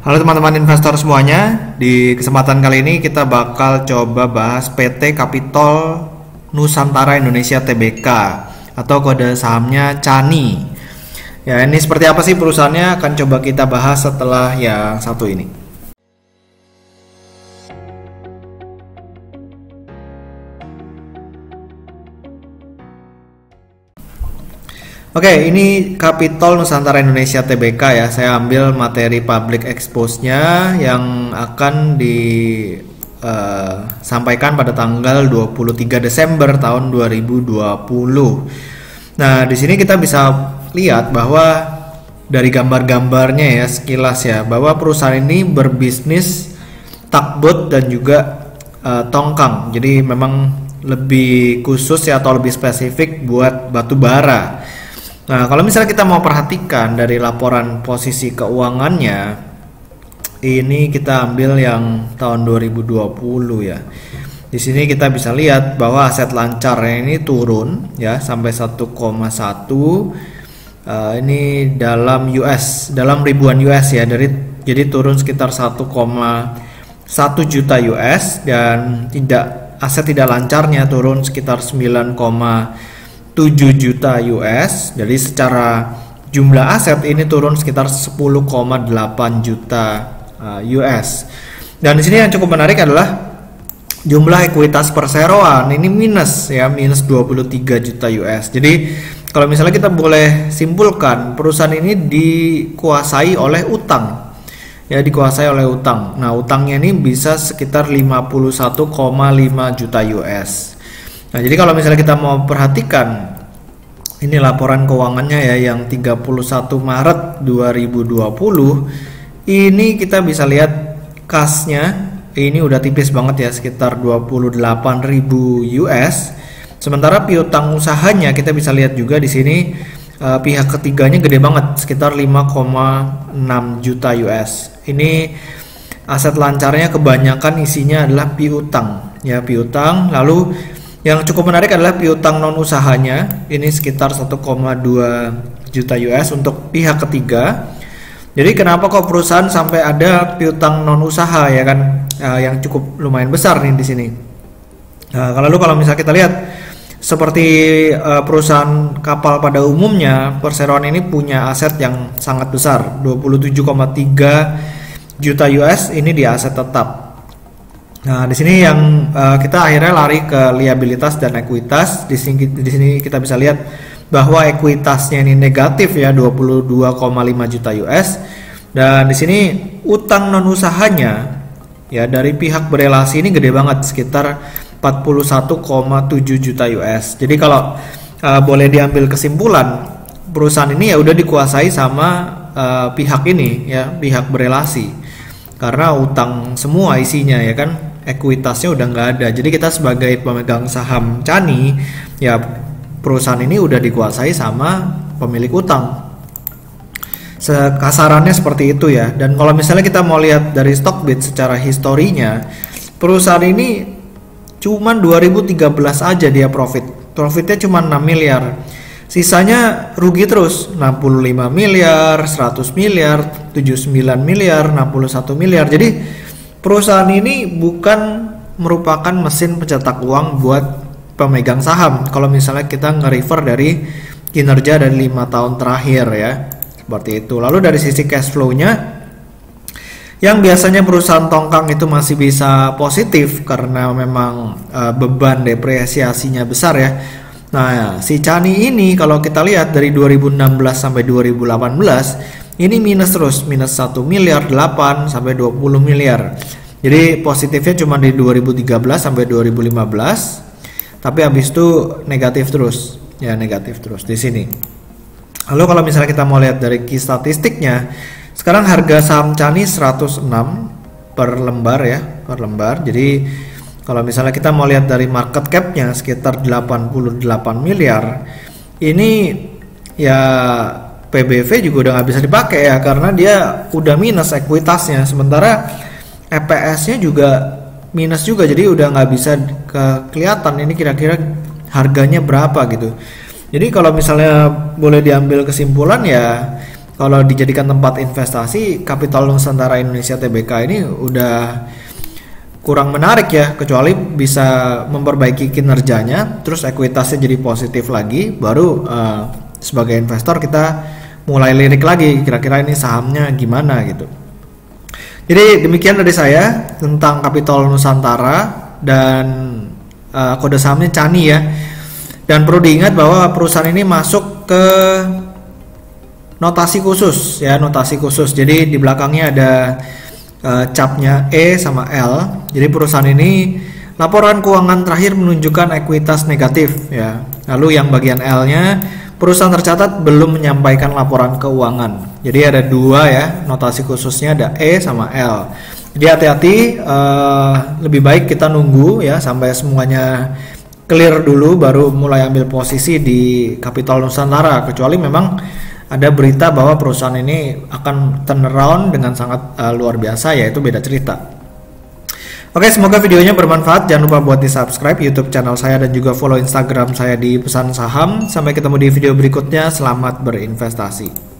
Halo teman-teman investor semuanya, di kesempatan kali ini kita bakal coba bahas PT Capital Nusantara Indonesia Tbk atau kode sahamnya CANI. Ya, ini seperti apa sih perusahaannya akan coba kita bahas setelah yang satu ini. Oke, ini Capital Nusantara Indonesia Tbk ya. Saya ambil materi public expose-nya yang akan disampaikan pada tanggal 23 Desember tahun 2020. Nah, di sini kita bisa lihat bahwa dari gambar-gambarnya ya, sekilas ya, bahwa perusahaan ini berbisnis tugboat dan juga tongkang. Jadi memang lebih khusus ya atau lebih spesifik buat batu bara. Nah, kalau misalnya kita mau perhatikan dari laporan posisi keuangannya, ini kita ambil yang tahun 2020 ya. Di sini kita bisa lihat bahwa aset lancarnya ini turun ya sampai 1,1. Ini dalam US, dalam ribuan US ya. Jadi turun sekitar 1,1 juta US dan aset tidak lancarnya turun sekitar 9,7 juta US. Jadi secara jumlah aset ini turun sekitar 10,8 juta US. Dan di sini yang cukup menarik adalah jumlah ekuitas perseroan ini minus ya, minus 23 juta US. Jadi kalau misalnya kita boleh simpulkan, perusahaan ini dikuasai oleh utang. Ya, dikuasai oleh utang. Nah, utangnya ini bisa sekitar 51,5 juta US. Nah, jadi kalau misalnya kita mau perhatikan ini laporan keuangannya ya yang 31 Maret 2020, ini kita bisa lihat kasnya ini udah tipis banget ya, sekitar 28.000 US. Sementara piutang usahanya kita bisa lihat juga di sini pihak ketiganya gede banget, sekitar 5,6 juta US. Ini aset lancarnya kebanyakan isinya adalah piutang ya, piutang. Lalu yang cukup menarik adalah piutang non usahanya, ini sekitar 1,2 juta US untuk pihak ketiga. Jadi kenapa kok perusahaan sampai ada piutang non usaha ya kan, yang cukup lumayan besar nih di sini. Lalu kalau misalnya kita lihat seperti perusahaan kapal pada umumnya, perseroan ini punya aset yang sangat besar, 27,3 juta US ini di aset tetap. Nah, di sini yang kita akhirnya lari ke liabilitas dan ekuitas. Di sini kita bisa lihat bahwa ekuitasnya ini negatif ya, 22,5 juta US. Dan di sini utang non usahanya ya dari pihak berelasi ini gede banget, sekitar 41,7 juta US. Jadi kalau boleh diambil kesimpulan, perusahaan ini ya udah dikuasai sama pihak ini ya, pihak berelasi. Karena utang semua isinya ya kan, ekuitasnya udah nggak ada. Jadi kita sebagai pemegang saham CANI ya, perusahaan ini udah dikuasai sama pemilik utang. Kasarannya seperti itu ya. Dan kalau misalnya kita mau lihat dari Stockbit secara historinya, perusahaan ini cuman 2013 aja dia profitnya cuma 6 miliar. Sisanya rugi terus, 65 miliar, 100 miliar, 79 miliar, 61 miliar. Jadi perusahaan ini bukan merupakan mesin pencetak uang buat pemegang saham. Kalau misalnya kita nge-refer dari kinerja dari 5 tahun terakhir ya, seperti itu. Lalu dari sisi cash flow-nya, yang biasanya perusahaan tongkang itu masih bisa positif karena memang beban depresiasinya besar ya. Nah, si CANI ini kalau kita lihat dari 2016 sampai 2018 ini minus terus, minus 1 miliar 8 sampai 20 miliar. Jadi positifnya cuma di 2013 sampai 2015, tapi habis itu negatif terus. Ya, negatif terus di sini. Lalu kalau misalnya kita mau lihat dari key statistiknya, sekarang harga saham CANI 106 per lembar ya, per lembar. Jadi kalau misalnya kita mau lihat dari market cap-nya sekitar 88 miliar, ini ya PBV juga udah nggak bisa dipakai ya, karena dia udah minus ekuitasnya. Sementara EPS-nya juga minus juga, jadi udah nggak bisa kelihatan ini kira-kira harganya berapa gitu. Jadi kalau misalnya boleh diambil kesimpulan ya, kalau dijadikan tempat investasi, Kapital Nusantara Indonesia Tbk ini udah kurang menarik ya, kecuali bisa memperbaiki kinerjanya, terus ekuitasnya jadi positif lagi, baru sebagai investor kita mulai lirik lagi, kira-kira ini sahamnya gimana gitu. Jadi demikian dari saya tentang Kapital Nusantara dan kode sahamnya CANI ya. Dan perlu diingat bahwa perusahaan ini masuk ke notasi khusus ya, notasi khusus. Jadi di belakangnya ada capnya E sama L. Jadi perusahaan ini laporan keuangan terakhir menunjukkan ekuitas negatif ya. Lalu yang bagian L-nya, perusahaan tercatat belum menyampaikan laporan keuangan. Jadi ada dua ya, notasi khususnya ada E sama L. Jadi hati-hati, lebih baik kita nunggu ya sampai semuanya clear dulu baru mulai ambil posisi di Kapital Nusantara, kecuali memang ada berita bahwa perusahaan ini akan turnaround dengan sangat luar biasa, yaitu beda cerita. Oke, semoga videonya bermanfaat. Jangan lupa buat di subscribe YouTube channel saya dan juga follow Instagram saya di Pesan Saham. Sampai ketemu di video berikutnya. Selamat berinvestasi.